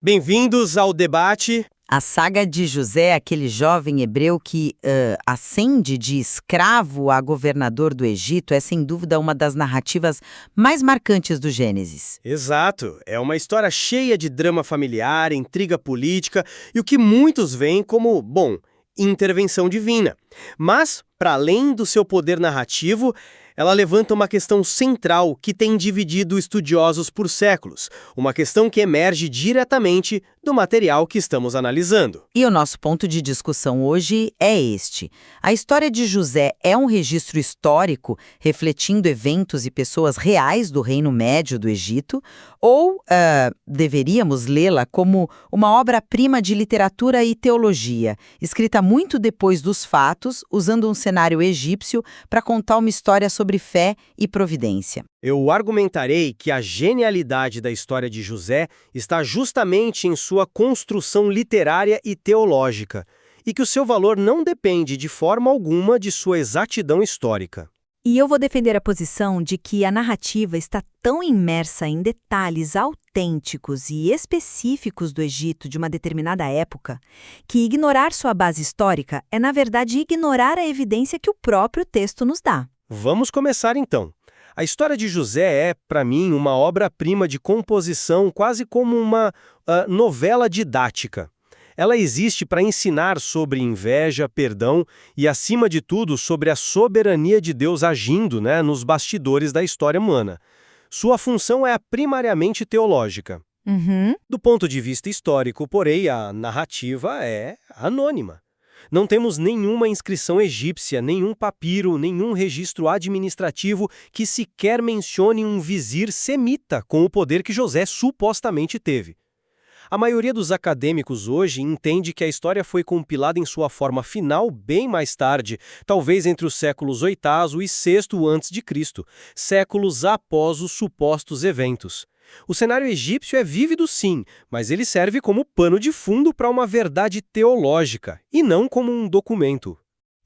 Bem-vindos ao debate. A saga de José, aquele jovem hebreu que ascende de escravo a governador do Egito, é sem dúvida uma das narrativas mais marcantes do Gênesis. Exato, é uma história cheia de drama familiar, intriga política e o que muitos veem como, intervenção divina. Mas, para além do seu poder narrativo, ela levanta uma questão central que tem dividido estudiosos por séculos, uma questão que emerge diretamente do material que estamos analisando. E o nosso ponto de discussão hoje é este. A história de José é um registro histórico refletindo eventos e pessoas reais do Reino Médio do Egito, ou deveríamos lê-la como uma obra-prima de literatura e teologia, escrita muito depois dos fatos, usando um cenário egípcio para contar uma história sobre fé e providência? Eu argumentarei que a genialidade da história de José está justamente em sua construção literária e teológica, e que o seu valor não depende de forma alguma de sua exatidão histórica. E eu vou defender a posição de que a narrativa está tão imersa em detalhes autênticos e específicos do Egito de uma determinada época, que ignorar sua base histórica é, na verdade, ignorar a evidência que o próprio texto nos dá. Vamos começar então. A história de José é, para mim, uma obra-prima de composição, quase como uma novela didática. Ela existe para ensinar sobre inveja, perdão e, acima de tudo, sobre a soberania de Deus agindo, nos bastidores da história humana. Sua função é primariamente teológica. Do ponto de vista histórico, porém, a narrativa é anônima. Não temos nenhuma inscrição egípcia, nenhum papiro, nenhum registro administrativo que sequer mencione um vizir semita com o poder que José supostamente teve. A maioria dos acadêmicos hoje entende que a história foi compilada em sua forma final bem mais tarde, talvez entre os séculos VIII e VI a.C., séculos após os supostos eventos. O cenário egípcio é vívido sim, mas ele serve como pano de fundo para uma verdade teológica, e não como um documento.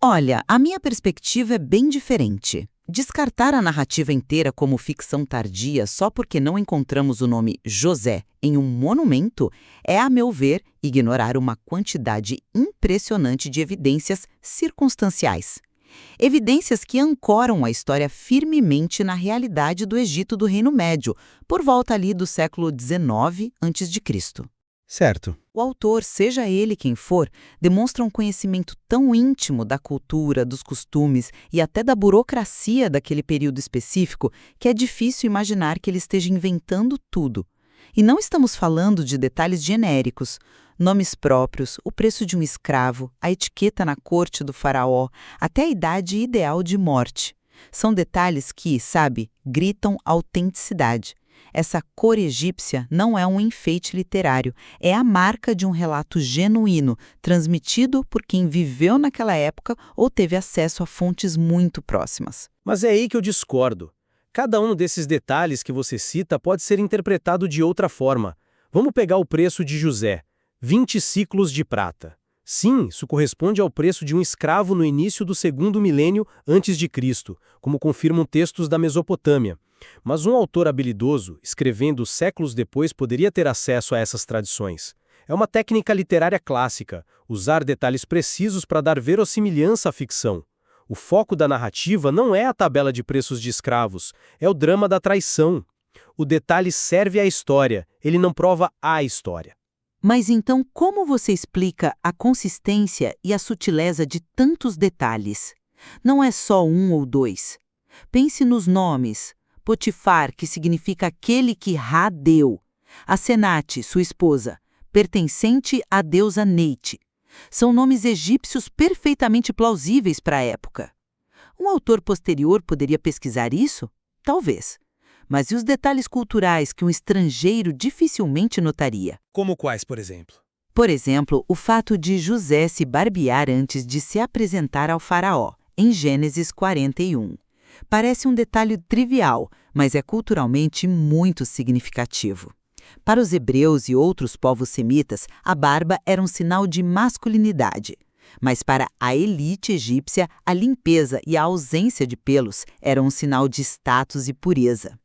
Olha, a minha perspectiva é bem diferente. Descartar a narrativa inteira como ficção tardia só porque não encontramos o nome José em um monumento é, a meu ver, ignorar uma quantidade impressionante de evidências circunstanciais. Evidências que ancoram a história firmemente na realidade do Egito do Reino Médio, por volta ali do século XIX a.C. Certo. O autor, seja ele quem for, demonstra um conhecimento tão íntimo da cultura, dos costumes e até da burocracia daquele período específico que é difícil imaginar que ele esteja inventando tudo. E não estamos falando de detalhes genéricos, nomes próprios, o preço de um escravo, a etiqueta na corte do faraó, até a idade ideal de morte. São detalhes que, gritam autenticidade. Essa cor egípcia não é um enfeite literário, é a marca de um relato genuíno, transmitido por quem viveu naquela época ou teve acesso a fontes muito próximas. Mas é aí que eu discordo. Cada um desses detalhes que você cita pode ser interpretado de outra forma. Vamos pegar o preço de José. 20 ciclos de prata. Sim, isso corresponde ao preço de um escravo no início do segundo milênio antes de Cristo, como confirmam textos da Mesopotâmia. Mas um autor habilidoso, escrevendo séculos depois, poderia ter acesso a essas tradições. É uma técnica literária clássica, usar detalhes precisos para dar verossimilhança à ficção. O foco da narrativa não é a tabela de preços de escravos, é o drama da traição. O detalhe serve à história, ele não prova a história. Mas então, como você explica a consistência e a sutileza de tantos detalhes? Não é só um ou dois. Pense nos nomes. Potifar, que significa aquele que Ra deu. Asenate, sua esposa, pertencente à deusa Neite. São nomes egípcios perfeitamente plausíveis para a época. Um autor posterior poderia pesquisar isso? Talvez. Mas e os detalhes culturais que um estrangeiro dificilmente notaria? Como quais, por exemplo? Por exemplo, o fato de José se barbear antes de se apresentar ao faraó, em Gênesis 41. Parece um detalhe trivial, mas é culturalmente muito significativo. Para os hebreus e outros povos semitas, a barba era um sinal de masculinidade. Mas para a elite egípcia, a limpeza e a ausência de pelos eram um sinal de status e pureza.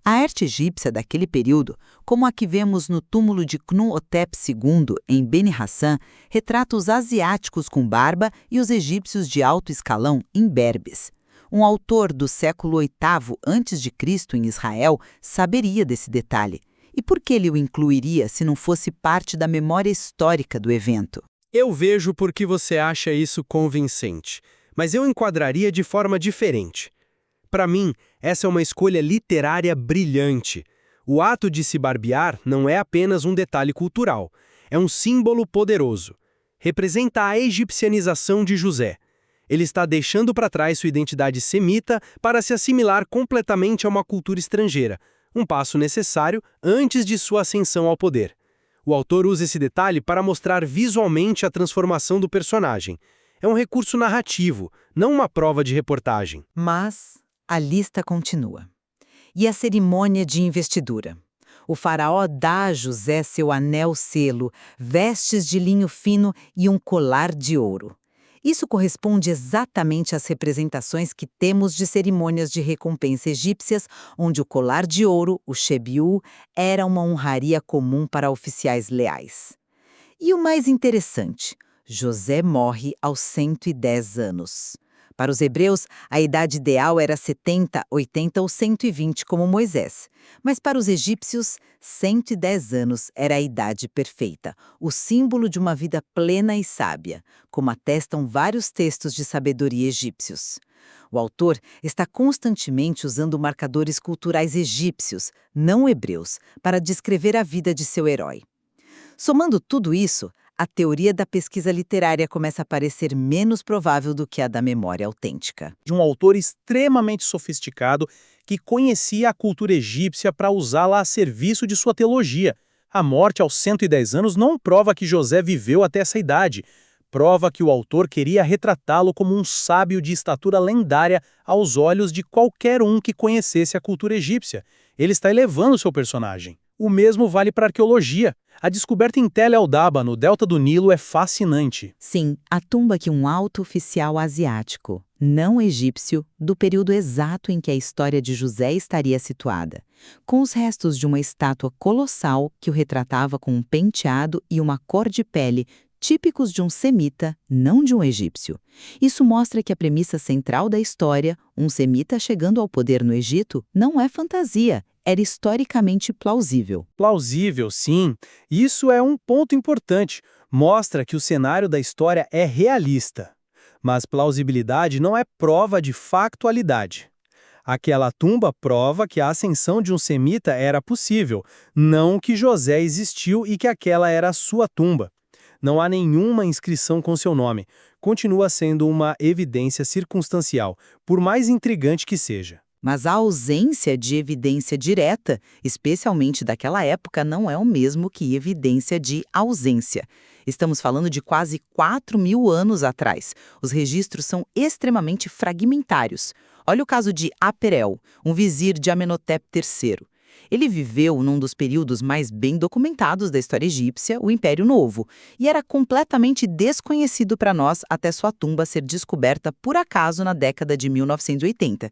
A arte egípcia daquele período, como a que vemos no túmulo de Khnum-Hotep II, em Beni Hassan, retrata os asiáticos com barba e os egípcios de alto escalão imberbes. Um autor do século VIII a.C. em Israel saberia desse detalhe. E por que ele o incluiria se não fosse parte da memória histórica do evento? Eu vejo por que você acha isso convincente, mas eu enquadraria de forma diferente. Para mim, essa é uma escolha literária brilhante. O ato de se barbear não é apenas um detalhe cultural, é um símbolo poderoso. Representa a egipcianização de José. Ele está deixando para trás sua identidade semita para se assimilar completamente a uma cultura estrangeira, um passo necessário antes de sua ascensão ao poder. O autor usa esse detalhe para mostrar visualmente a transformação do personagem. É um recurso narrativo, não uma prova de reportagem. Mas a lista continua. E a cerimônia de investidura? O faraó dá a José seu anel-selo, vestes de linho fino e um colar de ouro. Isso corresponde exatamente às representações que temos de cerimônias de recompensa egípcias, onde o colar de ouro, o shebiu, era uma honraria comum para oficiais leais. E o mais interessante, José morre aos 110 anos. Para os hebreus, a idade ideal era 70, 80 ou 120, como Moisés. Mas para os egípcios, 110 anos era a idade perfeita, o símbolo de uma vida plena e sábia, como atestam vários textos de sabedoria egípcios. O autor está constantemente usando marcadores culturais egípcios, não hebreus, para descrever a vida de seu herói. Somando tudo isso, a teoria da pesquisa literária começa a parecer menos provável do que a da memória autêntica. De um autor extremamente sofisticado que conhecia a cultura egípcia para usá-la a serviço de sua teologia. A morte aos 110 anos não prova que José viveu até essa idade. Prova que o autor queria retratá-lo como um sábio de estatura lendária aos olhos de qualquer um que conhecesse a cultura egípcia. Ele está elevando seu personagem. O mesmo vale para a arqueologia. A descoberta em Tel el-Daba, no delta do Nilo, é fascinante. Sim, a tumba que um alto oficial asiático, não egípcio, do período exato em que a história de José estaria situada, com os restos de uma estátua colossal que o retratava com um penteado e uma cor de pele típicos de um semita, não de um egípcio. Isso mostra que a premissa central da história, um semita chegando ao poder no Egito, não é fantasia, era historicamente plausível. Plausível, sim. Isso é um ponto importante. Mostra que o cenário da história é realista. Mas plausibilidade não é prova de factualidade. Aquela tumba prova que a ascensão de um semita era possível, não que José existiu e que aquela era a sua tumba. Não há nenhuma inscrição com seu nome. Continua sendo uma evidência circunstancial, por mais intrigante que seja. Mas a ausência de evidência direta, especialmente daquela época, não é o mesmo que evidência de ausência. Estamos falando de quase 4.000 anos atrás. Os registros são extremamente fragmentários. Olha o caso de Aperel, um vizir de Amenhotep III. Ele viveu num dos períodos mais bem documentados da história egípcia, o Império Novo, e era completamente desconhecido para nós até sua tumba ser descoberta por acaso na década de 1980.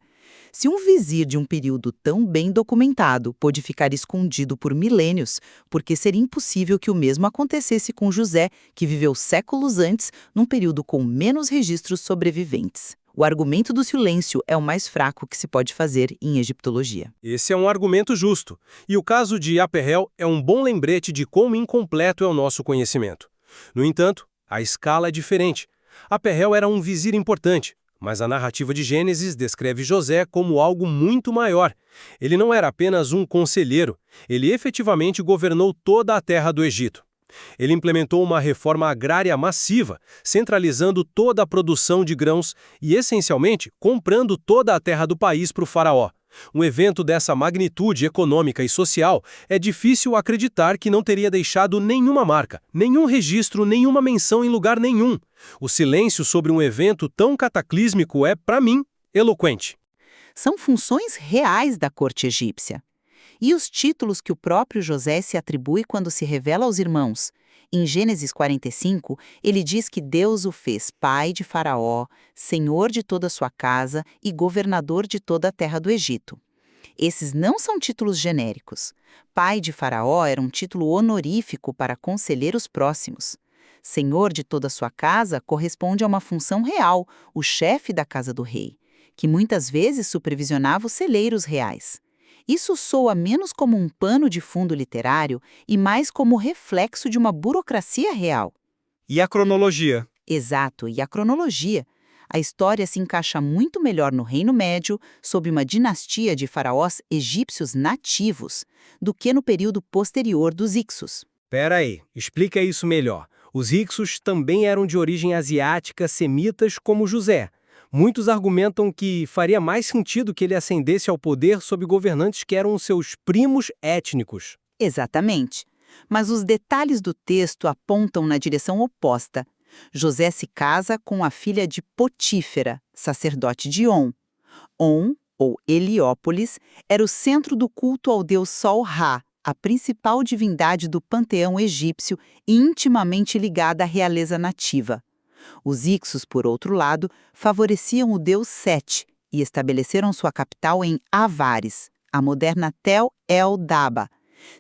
Se um vizir de um período tão bem documentado pôde ficar escondido por milênios, por que seria impossível que o mesmo acontecesse com José, que viveu séculos antes, num período com menos registros sobreviventes? O argumento do silêncio é o mais fraco que se pode fazer em egiptologia. Esse é um argumento justo, e o caso de Aperel é um bom lembrete de quão incompleto é o nosso conhecimento. No entanto, a escala é diferente. Aperel era um vizir importante, mas a narrativa de Gênesis descreve José como algo muito maior. Ele não era apenas um conselheiro, ele efetivamente governou toda a terra do Egito. Ele implementou uma reforma agrária massiva, centralizando toda a produção de grãos e, essencialmente, comprando toda a terra do país para o faraó. Um evento dessa magnitude econômica e social é difícil acreditar que não teria deixado nenhuma marca, nenhum registro, nenhuma menção em lugar nenhum. O silêncio sobre um evento tão cataclísmico é, para mim, eloquente. São funções reais da corte egípcia. E os títulos que o próprio José se atribui quando se revela aos irmãos. Em Gênesis 45, ele diz que Deus o fez pai de Faraó, senhor de toda a sua casa e governador de toda a terra do Egito. Esses não são títulos genéricos. Pai de Faraó era um título honorífico para conselheiros próximos. Senhor de toda a sua casa corresponde a uma função real, o chefe da casa do rei, que muitas vezes supervisionava os celeiros reais. Isso soa menos como um pano de fundo literário e mais como reflexo de uma burocracia real. E a cronologia? Exato, e a cronologia. A história se encaixa muito melhor no Reino Médio, sob uma dinastia de faraós egípcios nativos, do que no período posterior dos Hyksos. Pera aí, explica isso melhor. Os Hyksos também eram de origem asiática, semitas como José. Muitos argumentam que faria mais sentido que ele ascendesse ao poder sob governantes que eram seus primos étnicos. Exatamente. Mas os detalhes do texto apontam na direção oposta. José se casa com a filha de Potífera, sacerdote de On. On, ou Heliópolis, era o centro do culto ao deus Sol-Ra, a principal divindade do panteão egípcio e intimamente ligada à realeza nativa. Os Hyksos, por outro lado, favoreciam o deus Sete e estabeleceram sua capital em Avares, a moderna Tel el-Daba.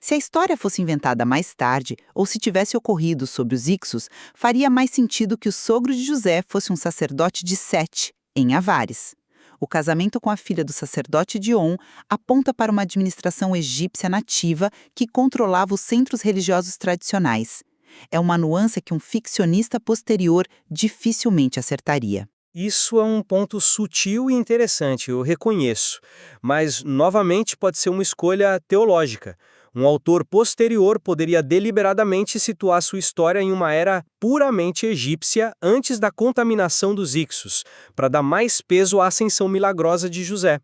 Se a história fosse inventada mais tarde, ou se tivesse ocorrido sob os Hyksos, faria mais sentido que o sogro de José fosse um sacerdote de Sete, em Avares. O casamento com a filha do sacerdote de On aponta para uma administração egípcia nativa que controlava os centros religiosos tradicionais. É uma nuance que um ficcionista posterior dificilmente acertaria. Isso é um ponto sutil e interessante, eu reconheço. Mas, novamente, pode ser uma escolha teológica. Um autor posterior poderia deliberadamente situar sua história em uma era puramente egípcia antes da contaminação dos Hyksos, para dar mais peso à ascensão milagrosa de José.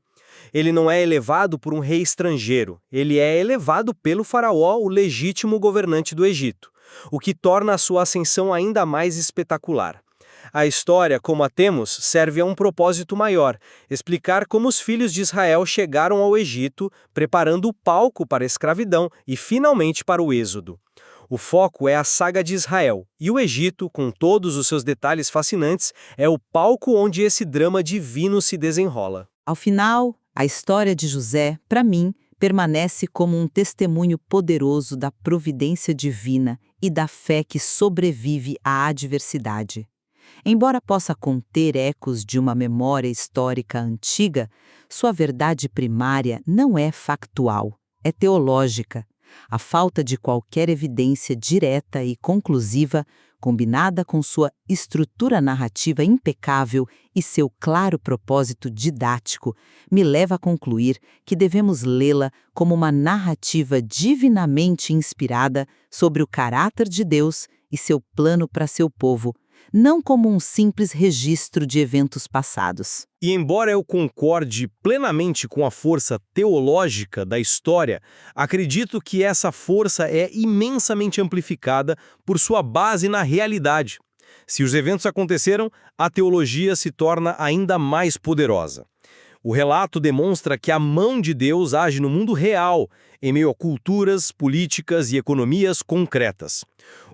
Ele não é elevado por um rei estrangeiro, ele é elevado pelo faraó, o legítimo governante do Egito, o que torna a sua ascensão ainda mais espetacular. A história, como a temos, serve a um propósito maior, explicar como os filhos de Israel chegaram ao Egito, preparando o palco para a escravidão e, finalmente, para o êxodo. O foco é a saga de Israel, e o Egito, com todos os seus detalhes fascinantes, é o palco onde esse drama divino se desenrola. Ao final, a história de José, para mim, permanece como um testemunho poderoso da providência divina e da fé que sobrevive à adversidade. Embora possa conter ecos de uma memória histórica antiga, sua verdade primária não é factual, é teológica. A falta de qualquer evidência direta e conclusiva, combinada com sua estrutura narrativa impecável e seu claro propósito didático, me leva a concluir que devemos lê-la como uma narrativa divinamente inspirada sobre o caráter de Deus e seu plano para seu povo, não como um simples registro de eventos passados. E embora eu concorde plenamente com a força teológica da história, acredito que essa força é imensamente amplificada por sua base na realidade. Se os eventos aconteceram, a teologia se torna ainda mais poderosa. O relato demonstra que a mão de Deus age no mundo real, em meio a culturas, políticas e economias concretas.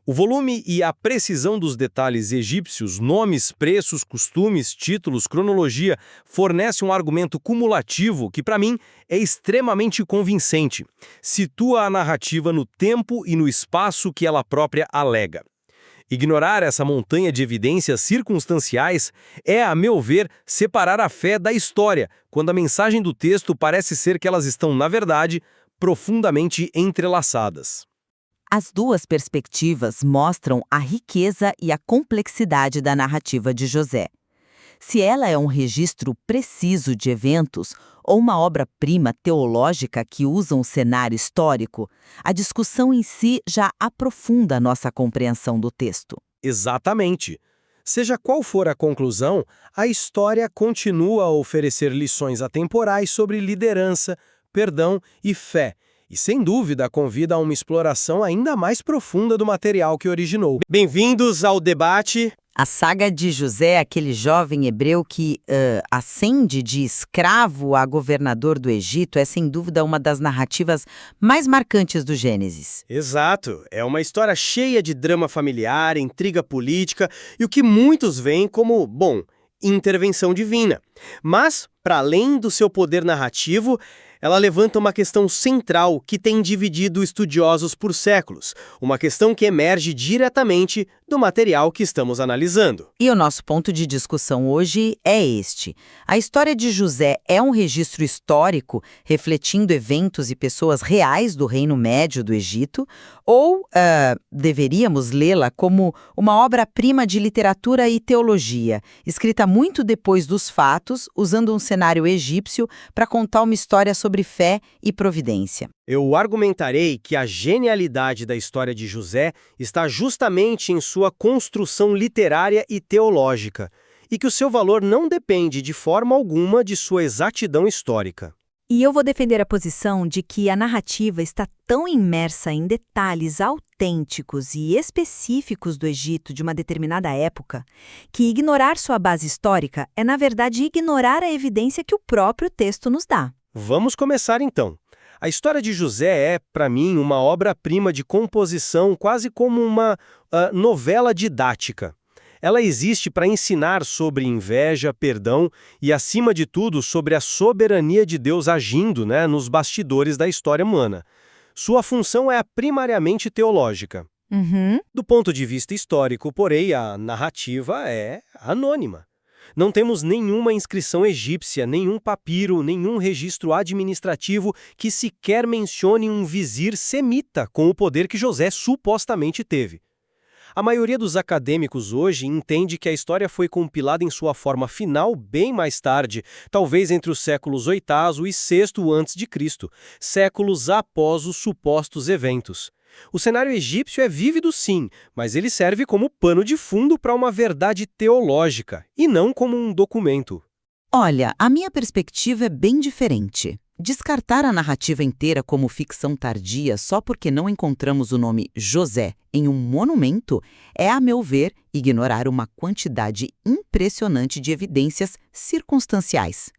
O volume e a precisão dos detalhes egípcios, nomes, preços, costumes, títulos, cronologia, fornece um argumento cumulativo que, para mim, é extremamente convincente. Situa a narrativa no tempo e no espaço que ela própria alega. Ignorar essa montanha de evidências circunstanciais é, a meu ver, separar a fé da história, quando a mensagem do texto parece ser que elas estão, na verdade, profundamente entrelaçadas. As duas perspectivas mostram a riqueza e a complexidade da narrativa de José. Se ela é um registro preciso de eventos ou uma obra-prima teológica que usa um cenário histórico, a discussão em si já aprofunda nossa compreensão do texto. Exatamente. Seja qual for a conclusão, a história continua a oferecer lições atemporais sobre liderança, perdão e fé, e sem dúvida convida a uma exploração ainda mais profunda do material que originou. Bem-vindos ao debate. A saga de José, aquele jovem hebreu que ascende de escravo a governador do Egito, é sem dúvida uma das narrativas mais marcantes do Gênesis. Exato. É uma história cheia de drama familiar, intriga política e o que muitos veem como, bom, intervenção divina. Mas, para além do seu poder narrativo, Ela levanta uma questão central que tem dividido estudiosos por séculos, uma questão que emerge diretamente do material que estamos analisando. E o nosso ponto de discussão hoje é este. A história de José é um registro histórico refletindo eventos e pessoas reais do Reino Médio do Egito, ou deveríamos lê-la como uma obra-prima de literatura e teologia, escrita muito depois dos fatos, usando um cenário egípcio para contar uma história sobre fé e providência? Eu argumentarei que a genialidade da história de José está justamente em sua construção literária e teológica, e que o seu valor não depende de forma alguma de sua exatidão histórica. E eu vou defender a posição de que a narrativa está tão imersa em detalhes autênticos e específicos do Egito de uma determinada época, que ignorar sua base histórica é, na verdade, ignorar a evidência que o próprio texto nos dá. Vamos começar então. A história de José é, para mim, uma obra-prima de composição, quase como uma novela didática. Ela existe para ensinar sobre inveja, perdão e, acima de tudo, sobre a soberania de Deus agindo, nos bastidores da história humana. Sua função é primariamente teológica. Do ponto de vista histórico, porém, a narrativa é anônima. Não temos nenhuma inscrição egípcia, nenhum papiro, nenhum registro administrativo que sequer mencione um vizir semita com o poder que José supostamente teve. A maioria dos acadêmicos hoje entende que a história foi compilada em sua forma final bem mais tarde, talvez entre os séculos VIII e VI a.C., séculos após os supostos eventos. O cenário egípcio é vívido sim, mas ele serve como pano de fundo para uma verdade teológica, e não como um documento. Olha, a minha perspectiva é bem diferente. Descartar a narrativa inteira como ficção tardia só porque não encontramos o nome José em um monumento é, a meu ver, ignorar uma quantidade impressionante de evidências circunstanciais.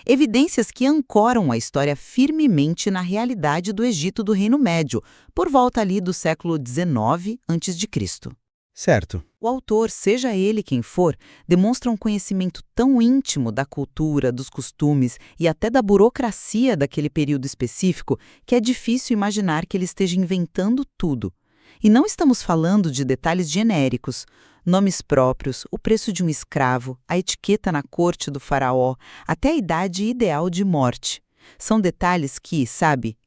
Evidências que ancoram a história firmemente na realidade do Egito do Reino Médio, por volta ali do século XIX a.C. Certo. O autor, seja ele quem for, demonstra um conhecimento tão íntimo da cultura, dos costumes e até da burocracia daquele período específico que é difícil imaginar que ele esteja inventando tudo. E não estamos falando de detalhes genéricos, nomes próprios, o preço de um escravo, a etiqueta na corte do faraó, até a idade ideal de morte. São detalhes que,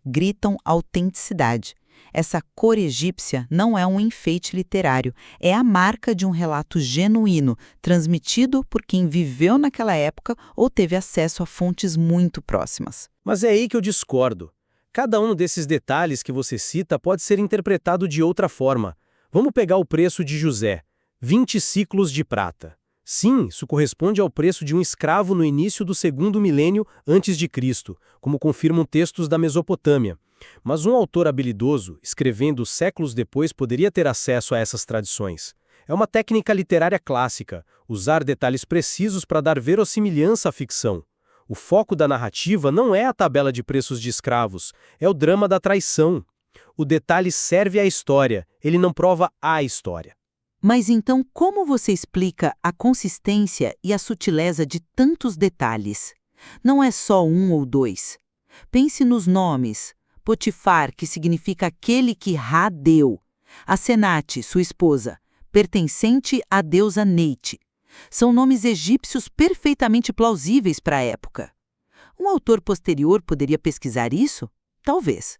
gritam autenticidade. Essa cor egípcia não é um enfeite literário, é a marca de um relato genuíno, transmitido por quem viveu naquela época ou teve acesso a fontes muito próximas. Mas é aí que eu discordo. Cada um desses detalhes que você cita pode ser interpretado de outra forma. Vamos pegar o preço de José, 20 ciclos de prata. Sim, isso corresponde ao preço de um escravo no início do segundo milênio antes de Cristo, como confirmam textos da Mesopotâmia. Mas um autor habilidoso, escrevendo séculos depois, poderia ter acesso a essas tradições. É uma técnica literária clássica, usar detalhes precisos para dar verossimilhança à ficção. O foco da narrativa não é a tabela de preços de escravos, é o drama da traição. O detalhe serve à história, ele não prova a história. Mas então, como você explica a consistência e a sutileza de tantos detalhes? Não é só um ou dois. Pense nos nomes. Potifar, que significa aquele que Ra deu. Asenate, sua esposa, pertencente à deusa Neite. São nomes egípcios perfeitamente plausíveis para a época. Um autor posterior poderia pesquisar isso? Talvez.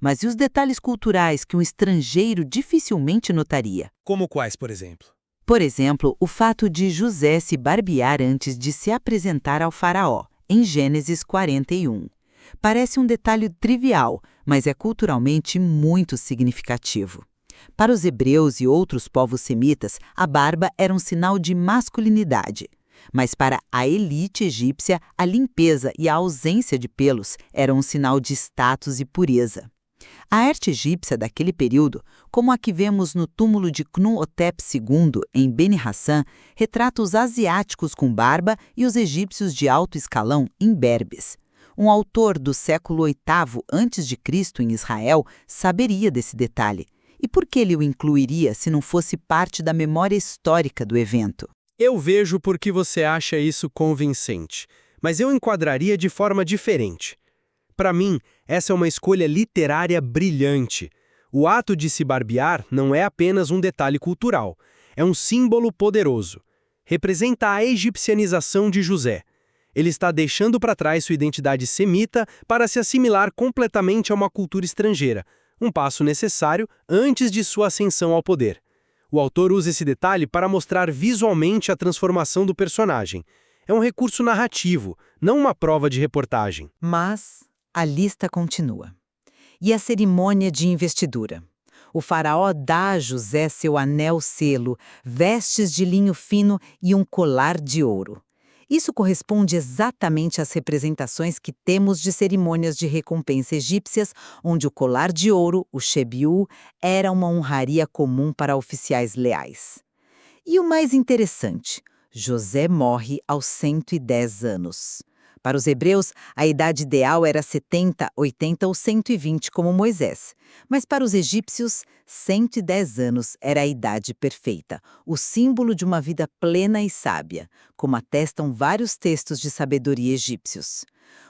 Mas e os detalhes culturais que um estrangeiro dificilmente notaria? Como quais, por exemplo? Por exemplo, o fato de José se barbear antes de se apresentar ao faraó, em Gênesis 41. Parece um detalhe trivial, mas é culturalmente muito significativo. Para os hebreus e outros povos semitas, a barba era um sinal de masculinidade. Mas para a elite egípcia, a limpeza e a ausência de pelos eram um sinal de status e pureza. A arte egípcia daquele período, como a que vemos no túmulo de Khnum-Hotep II, em Beni Hassan, retrata os asiáticos com barba e os egípcios de alto escalão imberbes. Um autor do século VIII a.C. em Israel saberia desse detalhe. E por que ele o incluiria se não fosse parte da memória histórica do evento? Eu vejo por que você acha isso convincente, mas eu enquadraria de forma diferente. para mim, essa é uma escolha literária brilhante. O ato de se barbear não é apenas um detalhe cultural, é um símbolo poderoso. Representa a egipcianização de José. Ele está deixando para trás sua identidade semita para se assimilar completamente a uma cultura estrangeira, um passo necessário antes de sua ascensão ao poder. O autor usa esse detalhe para mostrar visualmente a transformação do personagem. É um recurso narrativo, não uma prova de reportagem. Mas a lista continua. E a cerimônia de investidura? O faraó dá a José seu anel-selo, vestes de linho fino e um colar de ouro. Isso corresponde exatamente às representações que temos de cerimônias de recompensa egípcias, onde o colar de ouro, o shebiu, era uma honraria comum para oficiais leais. E o mais interessante, José morre aos 110 anos. Para os hebreus, a idade ideal era 70, 80 ou 120, como Moisés. Mas para os egípcios, 110 anos era a idade perfeita, o símbolo de uma vida plena e sábia, como atestam vários textos de sabedoria egípcios.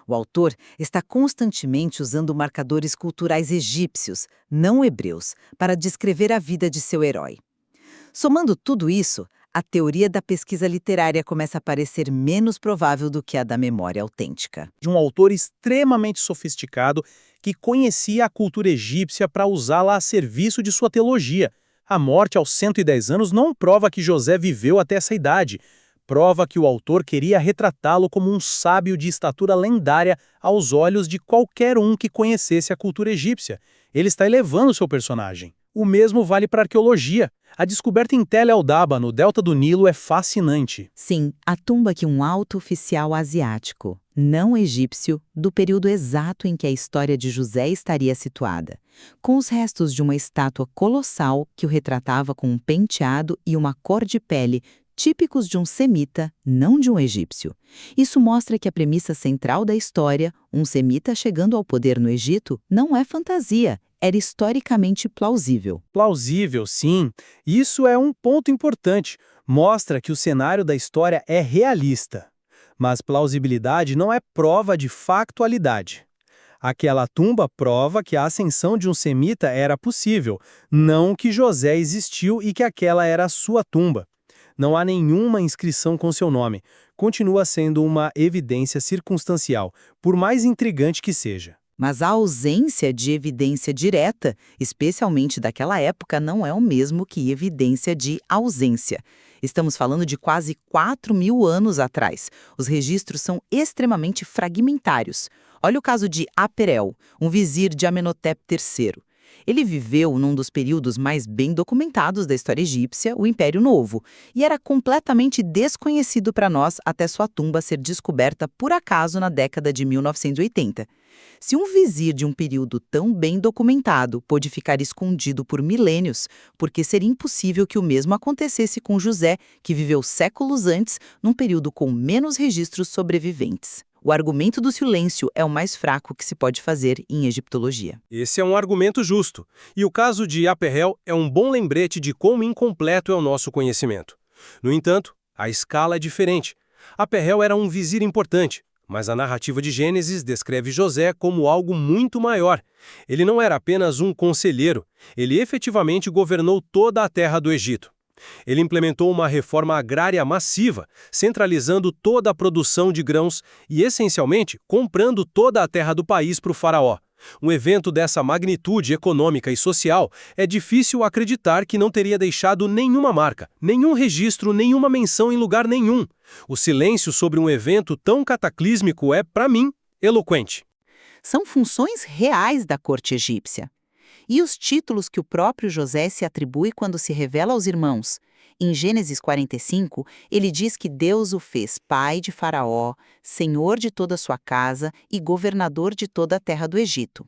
O autor está constantemente usando marcadores culturais egípcios, não hebreus, para descrever a vida de seu herói. Somando tudo isso, a teoria da pesquisa literária começa a parecer menos provável do que a da memória autêntica. De um autor extremamente sofisticado que conhecia a cultura egípcia para usá-la a serviço de sua teologia. A morte aos 110 anos não prova que José viveu até essa idade. Prova que o autor queria retratá-lo como um sábio de estatura lendária aos olhos de qualquer um que conhecesse a cultura egípcia. Ele está elevando seu personagem. O mesmo vale para a arqueologia. A descoberta em Tel el-Daba, no delta do Nilo, é fascinante. Sim, a tumba que um alto oficial asiático, não egípcio, do período exato em que a história de José estaria situada, com os restos de uma estátua colossal que o retratava com um penteado e uma cor de pele típicos de um semita, não de um egípcio. Isso mostra que a premissa central da história, um semita chegando ao poder no Egito, não é fantasia, era historicamente plausível. Plausível, sim. Isso é um ponto importante. Mostra que o cenário da história é realista. Mas plausibilidade não é prova de factualidade. Aquela tumba prova que a ascensão de um semita era possível, não que José existiu e que aquela era a sua tumba. Não há nenhuma inscrição com seu nome. Continua sendo uma evidência circunstancial, por mais intrigante que seja. Mas a ausência de evidência direta, especialmente daquela época, não é o mesmo que evidência de ausência. Estamos falando de quase 4.000 anos atrás. Os registros são extremamente fragmentários. Olha o caso de Aperel, um vizir de Amenhotep III. Ele viveu num dos períodos mais bem documentados da história egípcia, o Império Novo, e era completamente desconhecido para nós até sua tumba ser descoberta por acaso na década de 1980. Se um vizir de um período tão bem documentado pôde ficar escondido por milênios, por que seria impossível que o mesmo acontecesse com José, que viveu séculos antes, num período com menos registros sobreviventes? O argumento do silêncio é o mais fraco que se pode fazer em egiptologia. Esse é um argumento justo, e o caso de Aperel é um bom lembrete de quão incompleto é o nosso conhecimento. No entanto, a escala é diferente. Aperel era um vizir importante, mas a narrativa de Gênesis descreve José como algo muito maior. Ele não era apenas um conselheiro, ele efetivamente governou toda a terra do Egito. Ele implementou uma reforma agrária massiva, centralizando toda a produção de grãos e, essencialmente, comprando toda a terra do país para o faraó. Um evento dessa magnitude econômica e social é difícil acreditar que não teria deixado nenhuma marca, nenhum registro, nenhuma menção em lugar nenhum. O silêncio sobre um evento tão cataclísmico é, para mim, eloquente. São funções reais da corte egípcia. E os títulos que o próprio José se atribui quando se revela aos irmãos. Em Gênesis 45, ele diz que Deus o fez pai de Faraó, senhor de toda a sua casa e governador de toda a terra do Egito.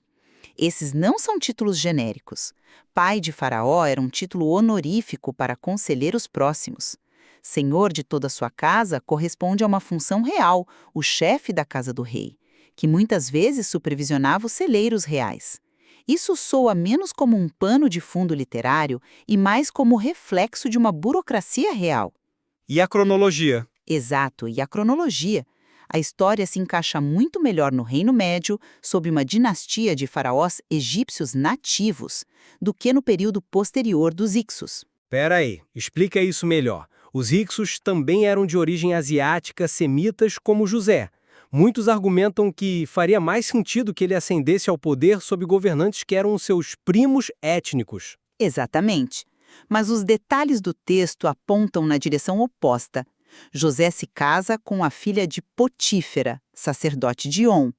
Esses não são títulos genéricos. Pai de Faraó era um título honorífico para conselheiros próximos. Senhor de toda a sua casa corresponde a uma função real, o chefe da casa do rei, que muitas vezes supervisionava os celeiros reais. Isso soa menos como um pano de fundo literário e mais como reflexo de uma burocracia real. E a cronologia? Exato, e a cronologia. A história se encaixa muito melhor no Reino Médio, sob uma dinastia de faraós egípcios nativos, do que no período posterior dos Hyksos. Pera aí, explica isso melhor. Os Hyksos também eram de origem asiática, semitas como José. Muitos argumentam que faria mais sentido que ele ascendesse ao poder sob governantes que eram seus primos étnicos. Exatamente. Mas os detalhes do texto apontam na direção oposta. José se casa com a filha de Potífera, sacerdote de On.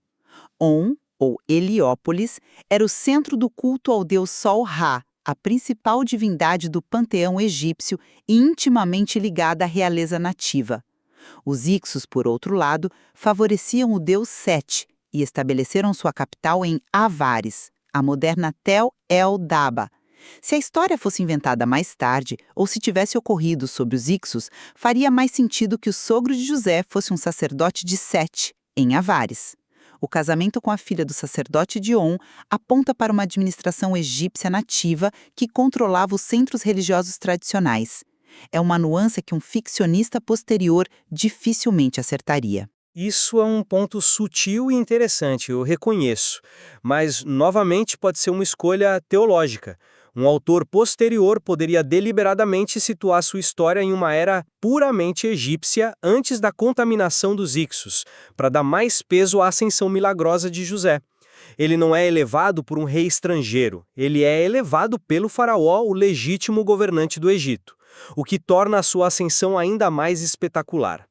On, ou Heliópolis, era o centro do culto ao deus Sol-Ra, a principal divindade do panteão egípcio e intimamente ligada à realeza nativa. Os Hyksos, por outro lado, favoreciam o deus Sete e estabeleceram sua capital em Avares, a moderna Tel el-Daba. Se a história fosse inventada mais tarde, ou se tivesse ocorrido sob os Hyksos, faria mais sentido que o sogro de José fosse um sacerdote de Sete, em Avares. O casamento com a filha do sacerdote de On aponta para uma administração egípcia nativa que controlava os centros religiosos tradicionais. É uma nuance que um ficcionista posterior dificilmente acertaria. Isso é um ponto sutil e interessante, eu reconheço. Mas, novamente, pode ser uma escolha teológica. Um autor posterior poderia deliberadamente situar sua história em uma era puramente egípcia antes da contaminação dos Hyksos, para dar mais peso à ascensão milagrosa de José. Ele não é elevado por um rei estrangeiro, ele é elevado pelo faraó, o legítimo governante do Egito, o que torna a sua ascensão ainda mais espetacular.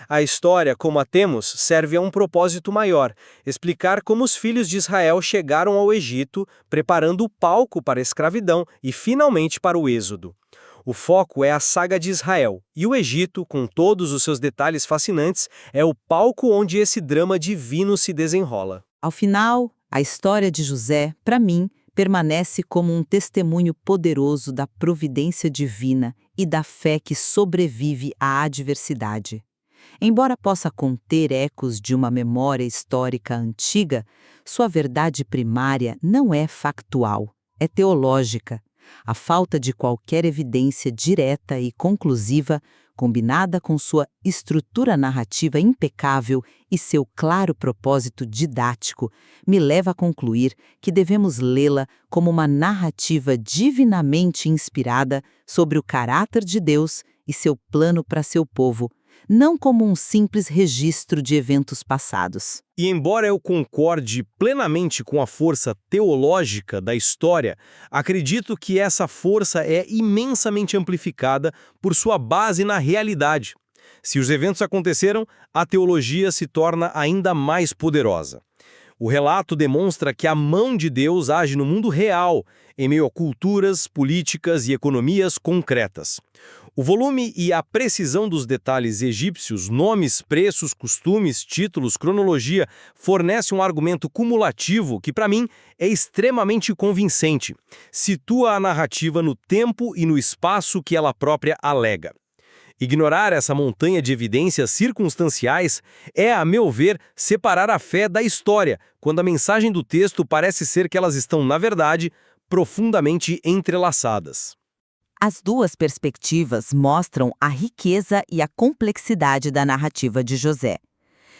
A história, como a temos, serve a um propósito maior, explicar como os filhos de Israel chegaram ao Egito, preparando o palco para a escravidão e, finalmente, para o êxodo. O foco é a saga de Israel, e o Egito, com todos os seus detalhes fascinantes, é o palco onde esse drama divino se desenrola. Ao final, a história de José, para mim, permanece como um testemunho poderoso da providência divina e da fé que sobrevive à adversidade. Embora possa conter ecos de uma memória histórica antiga, sua verdade primária não é factual, é teológica. A falta de qualquer evidência direta e conclusiva, combinada com sua estrutura narrativa impecável e seu claro propósito didático, me leva a concluir que devemos lê-la como uma narrativa divinamente inspirada sobre o caráter de Deus e seu plano para seu povo, não como um simples registro de eventos passados. E embora eu concorde plenamente com a força teológica da história, acredito que essa força é imensamente amplificada por sua base na realidade. Se os eventos aconteceram, a teologia se torna ainda mais poderosa. O relato demonstra que a mão de Deus age no mundo real, em meio a culturas, políticas e economias concretas. O volume e a precisão dos detalhes egípcios, nomes, preços, costumes, títulos, cronologia, fornece um argumento cumulativo que, para mim, é extremamente convincente. Situa a narrativa no tempo e no espaço que ela própria alega. Ignorar essa montanha de evidências circunstanciais é, a meu ver, separar a fé da história, quando a mensagem do texto parece ser que elas estão, na verdade, profundamente entrelaçadas. As duas perspectivas mostram a riqueza e a complexidade da narrativa de José.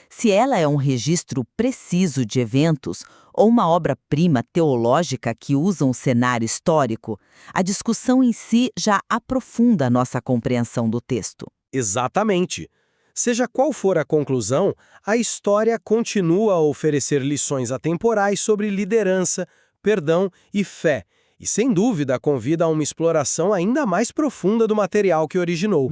Se ela é um registro preciso de eventos ou uma obra-prima teológica que usa um cenário histórico, a discussão em si já aprofunda a nossa compreensão do texto. Exatamente. Seja qual for a conclusão, a história continua a oferecer lições atemporais sobre liderança, perdão e fé, e sem dúvida convida a uma exploração ainda mais profunda do material que originou.